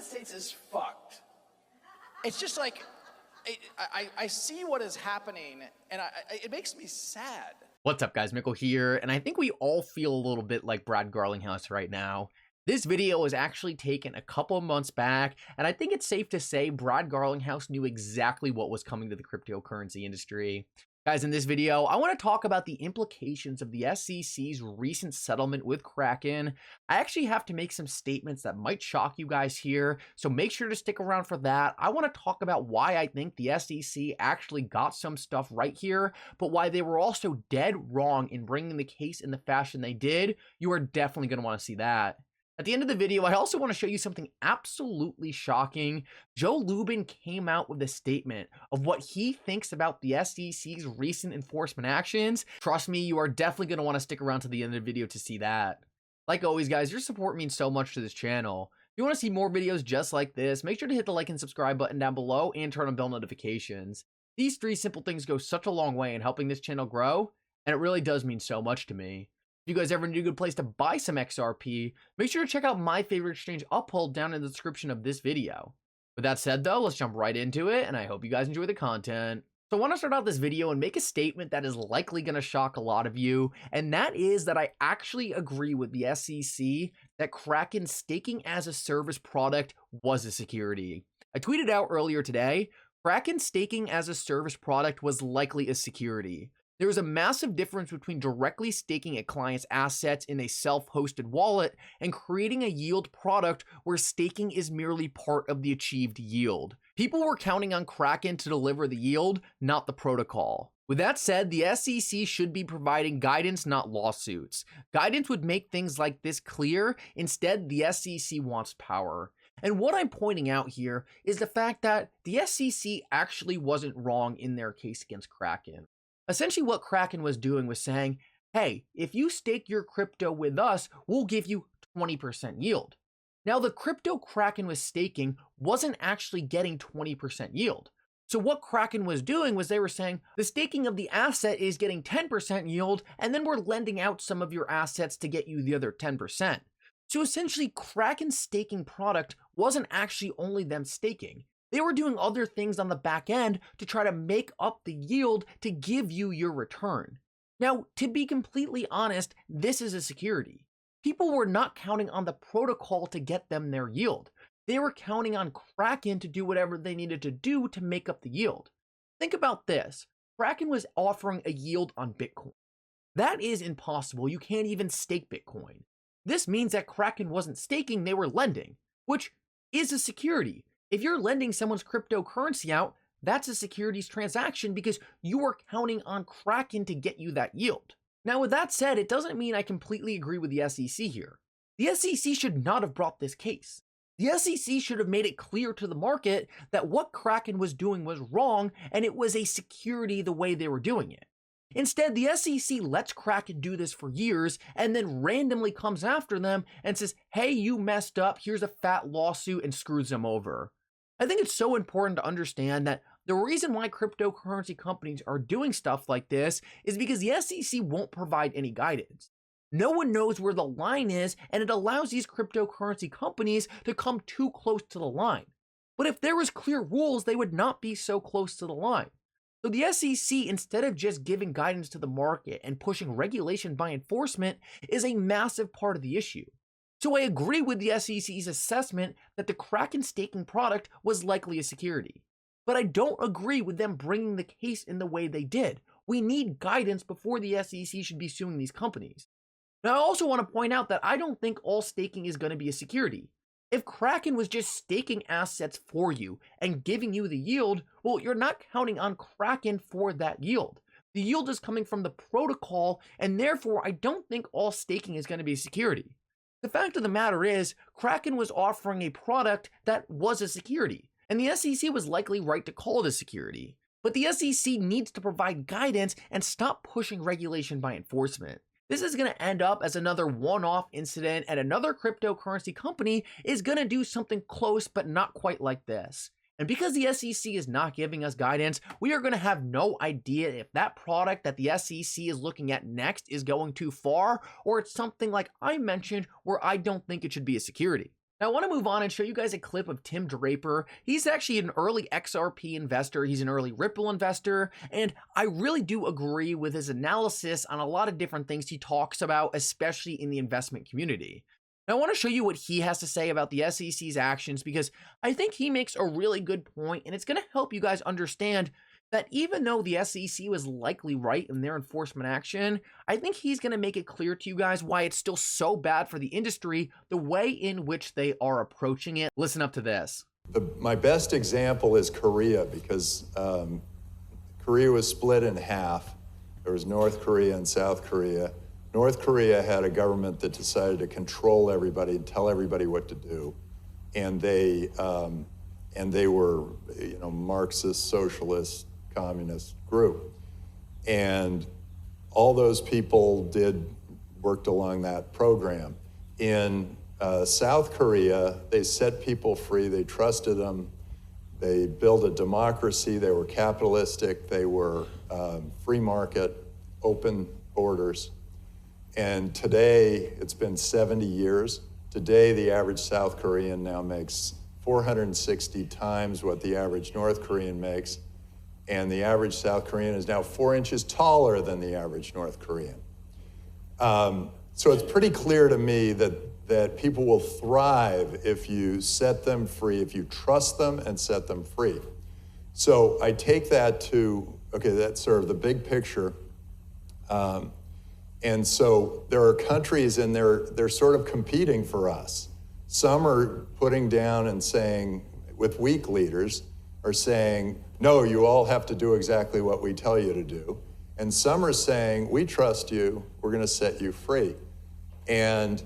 United States is fucked. It's just like, I see what is happening, and it makes me sad. What's up, guys? Mickle here, and I think we all feel a little bit like Brad Garlinghouse right now. This video was actually taken a couple of months back, and I think it's safe to say Brad Garlinghouse knew exactly what was coming to the cryptocurrency industry. Guys, in this video, I want to talk about the implications of the SEC's recent settlement with Kraken. I actually have to make some statements that might shock you guys here, so make sure to stick around for that. I want to talk about why I think the SEC actually got some stuff right here, but why they were also dead wrong in bringing the case in the fashion they did. You are definitely going to want to see that. At the end of the video, I also want to show you something absolutely shocking. Joe Lubin came out with a statement of what he thinks about the SEC's recent enforcement actions. Trust me, you are definitely going to want to stick around to the end of the video to see that. Like always, guys, your support means so much to this channel. If you want to see more videos just like this, make sure to hit the like and subscribe button down below and turn on bell notifications. These three simple things go such a long way in helping this channel grow, and it really does mean so much to me. If you guys ever need a good place to buy some XRP, make sure to check out my favorite exchange, Uphold, down in the description of this video. With that said though, let's jump right into it, and I hope you guys enjoy the content. So I want to start out this video and make a statement that is likely going to shock a lot of you, and that is that I actually agree with the SEC that Kraken staking as a service product was a security. I tweeted out earlier today, Kraken staking as a service product was likely a security. There is a massive difference between directly staking a client's assets in a self-hosted wallet and creating a yield product where staking is merely part of the achieved yield. People were counting on Kraken to deliver the yield, not the protocol. With that said, the SEC should be providing guidance, not lawsuits. Guidance would make things like this clear. Instead, the SEC wants power. And what I'm pointing out here is the fact that the SEC actually wasn't wrong in their case against Kraken. Essentially, what Kraken was doing was saying, hey, if you stake your crypto with us, we'll give you 20% yield. Now, the crypto Kraken was staking wasn't actually getting 20% yield. So what Kraken was doing was they were saying, the staking of the asset is getting 10% yield, and then we're lending out some of your assets to get you the other 10%. So essentially, Kraken's staking product wasn't actually only them staking. They were doing other things on the back end to try to make up the yield to give you your return. Now, to be completely honest, this is a security. People were not counting on the protocol to get them their yield. They were counting on Kraken to do whatever they needed to do to make up the yield. Think about this. Kraken was offering a yield on Bitcoin. That is impossible. You can't even stake Bitcoin. This means that Kraken wasn't staking, they were lending, which is a security. If you're lending someone's cryptocurrency out, that's a securities transaction because you are counting on Kraken to get you that yield. Now, with that said, it doesn't mean I completely agree with the SEC here. The SEC should not have brought this case. The SEC should have made it clear to the market that what Kraken was doing was wrong and it was a security the way they were doing it. Instead, the SEC lets Kraken do this for years and then randomly comes after them and says, hey, you messed up, here's a fat lawsuit, and screws them over. I think it's so important to understand that the reason why cryptocurrency companies are doing stuff like this is because the SEC won't provide any guidance. No one knows where the line is, and it allows these cryptocurrency companies to come too close to the line. But if there was clear rules, they would not be so close to the line. So the SEC, instead of just giving guidance to the market and pushing regulation by enforcement, is a massive part of the issue. So I agree with the SEC's assessment that the Kraken staking product was likely a security. But I don't agree with them bringing the case in the way they did. We need guidance before the SEC should be suing these companies. Now, I also want to point out that I don't think all staking is going to be a security. If Kraken was just staking assets for you and giving you the yield, well, you're not counting on Kraken for that yield. The yield is coming from the protocol, and therefore I don't think all staking is going to be a security. The fact of the matter is, Kraken was offering a product that was a security, and the SEC was likely right to call it a security. But the SEC needs to provide guidance and stop pushing regulation by enforcement. This is going to end up as another one-off incident, and another cryptocurrency company is going to do something close but not quite like this. And because the SEC is not giving us guidance, we are going to have no idea if that product that the SEC is looking at next is going too far, or it's something like I mentioned where I don't think it should be a security. Now, I want to move on and show you guys a clip of Tim Draper. He's actually an early XRP investor. He's an early Ripple investor. And I really do agree with his analysis on a lot of different things he talks about, especially in the investment community. Now, I want to show you what he has to say about the SEC's actions because I think he makes a really good point, and it's going to help you guys understand that even though the SEC was likely right in their enforcement action, I think he's going to make it clear to you guys why it's still so bad for the industry, the way in which they are approaching it. Listen up to this. My best example is Korea, because Korea was split in half. There was North Korea and South Korea. North Korea had a government that decided to control everybody and tell everybody what to do. And they were, Marxist, socialist, communist group. And all those people worked along that program. In South Korea, they set people free, they trusted them, they built a democracy, they were capitalistic, they were free market, open borders. And today, it's been 70 years. Today, the average South Korean now makes 460 times what the average North Korean makes. And the average South Korean is now 4 inches taller than the average North Korean. So it's pretty clear to me that people will thrive if you set them free, if you trust them and set them free. So I take that to, okay, that's sort of the big picture. And so there are countries and they're sort of competing for us. Some are putting down and saying, with weak leaders, are saying, no, you all have to do exactly what we tell you to do. And some are saying, we trust you, we're gonna set you free. And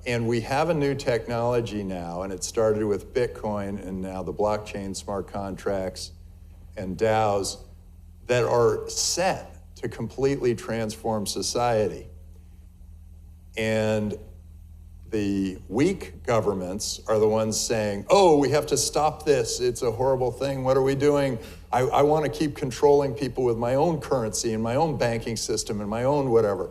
we have a new technology now, and it started with Bitcoin and now the blockchain smart contracts and DAOs that are set to completely transform society. And the weak governments are the ones saying, oh, we have to stop this. It's a horrible thing. What are we doing? I want to keep controlling people with my own currency and my own banking system and my own whatever.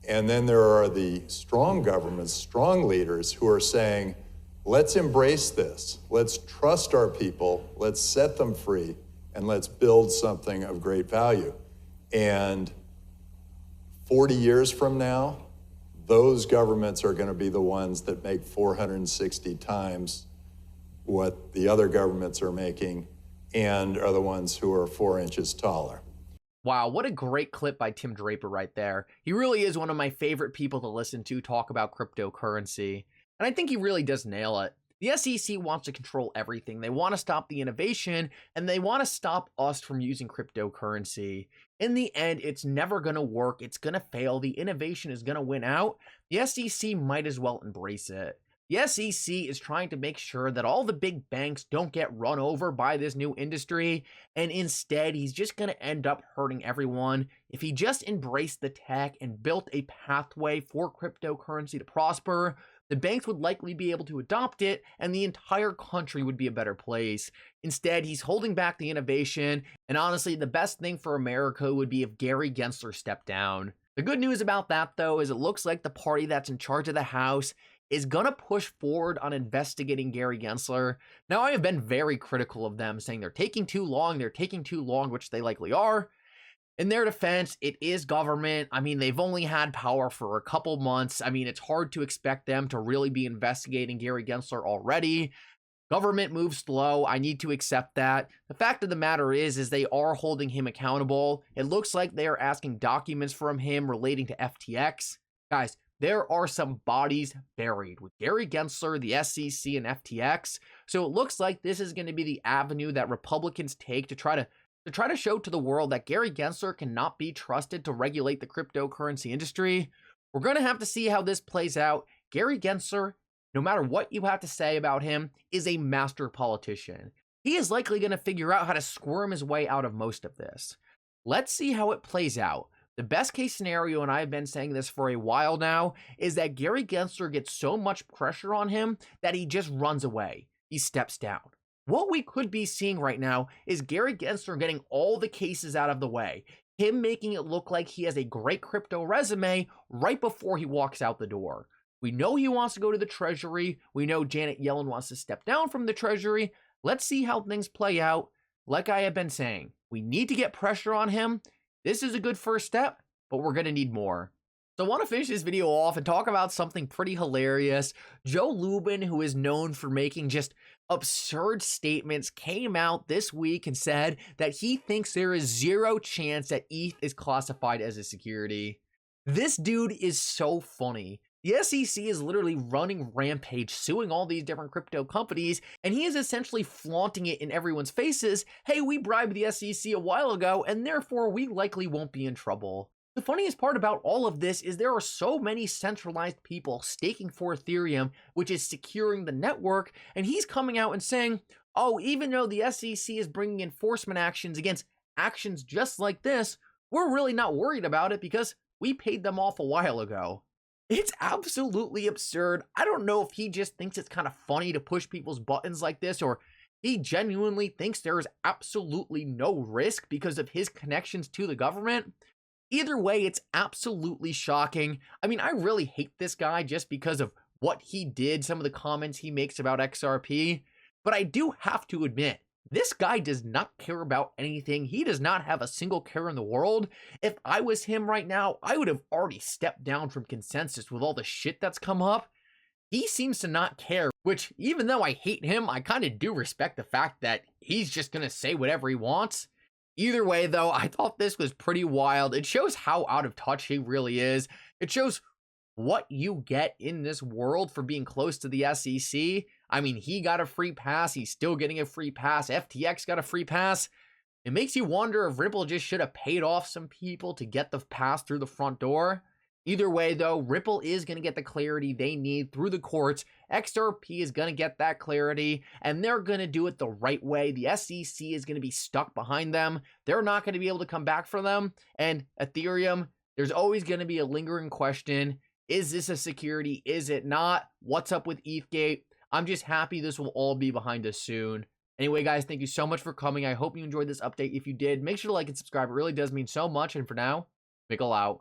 And then there are the strong governments, strong leaders who are saying, let's embrace this. Let's trust our people. Let's set them free. And let's build something of great value. And 40 years from now, those governments are going to be the ones that make 460 times what the other governments are making and are the ones who are 4 inches taller. Wow, what a great clip by Tim Draper right there. He really is one of my favorite people to listen to talk about cryptocurrency. And I think he really does nail it. The SEC wants to control everything. They want to stop the innovation, and they want to stop us from using cryptocurrency. In the end, it's never going to work. It's going to fail. The innovation is going to win out. The SEC might as well embrace it. The SEC is trying to make sure that all the big banks don't get run over by this new industry, and instead, he's just going to end up hurting everyone. If he just embraced the tech and built a pathway for cryptocurrency to prosper, the banks would likely be able to adopt it, and the entire country would be a better place. Instead, he's holding back the innovation, and honestly, the best thing for America would be if Gary Gensler stepped down. The good news about that, though, is it looks like the party that's in charge of the House is gonna push forward on investigating Gary Gensler. Now, I have been very critical of them, saying they're taking too long, which they likely are. In their defense, it is government. I mean, they've only had power for a couple months. I mean, it's hard to expect them to really be investigating Gary Gensler already. Government moves slow. I need to accept that. The fact of the matter is they are holding him accountable. It looks like they are asking documents from him relating to FTX. Guys, there are some bodies buried with Gary Gensler, the SEC, and FTX. So it looks like this is going to be the avenue that Republicans take to try to show to the world that Gary Gensler cannot be trusted to regulate the cryptocurrency industry. We're going to have to see how this plays out. Gary Gensler, no matter what you have to say about him, is a master politician. He is likely going to figure out how to squirm his way out of most of this. Let's see how it plays out. The best case scenario, and I've been saying this for a while now, is that Gary Gensler gets so much pressure on him that he just runs away. He steps down. What we could be seeing right now is Gary Gensler getting all the cases out of the way, him making it look like he has a great crypto resume right before he walks out the door. We know he wants to go to the Treasury. We know Janet Yellen wants to step down from the Treasury. Let's see how things play out. Like I have been saying, we need to get pressure on him. This is a good first step, but we're going to need more. So I want to finish this video off and talk about something pretty hilarious. Joe Lubin, who is known for making just absurd statements, came out this week and said that he thinks there is zero chance that ETH is classified as a security. This dude is so funny. The SEC is literally running rampage, suing all these different crypto companies, and he is essentially flaunting it in everyone's faces. Hey, we bribed the SEC a while ago, and therefore we likely won't be in trouble. The funniest part about all of this is there are so many centralized people staking for Ethereum, which is securing the network, and he's coming out and saying, oh, even though the SEC is bringing enforcement actions against actions just like this, we're really not worried about it because we paid them off a while ago. It's absolutely absurd. I don't know if he just thinks it's kind of funny to push people's buttons like this, or he genuinely thinks there is absolutely no risk because of his connections to the government. Either way, it's absolutely shocking. I mean, I really hate this guy just because of what he did, some of the comments he makes about XRP, but I do have to admit, this guy does not care about anything. He does not have a single care in the world. If I was him right now, I would have already stepped down from Consensus with all the shit that's come up. He seems to not care, which even though I hate him, I kind of do respect the fact that he's just going to say whatever he wants. Either way, though, I thought this was pretty wild. It shows how out of touch he really is. It shows what you get in this world for being close to the SEC. I mean, he got a free pass. He's still getting a free pass. FTX got a free pass. It makes you wonder if Ripple just should have paid off some people to get the pass through the front door. Either way, though, Ripple is going to get the clarity they need through the courts. XRP is going to get that clarity, and they're going to do it the right way. The SEC is going to be stuck behind them. They're not going to be able to come back for them. And Ethereum, there's always going to be a lingering question. Is this a security? Is it not? What's up with ETHgate? I'm just happy this will all be behind us soon. Anyway, guys, thank you so much for coming. I hope you enjoyed this update. If you did, make sure to like and subscribe. It really does mean so much. And for now, Mickle out.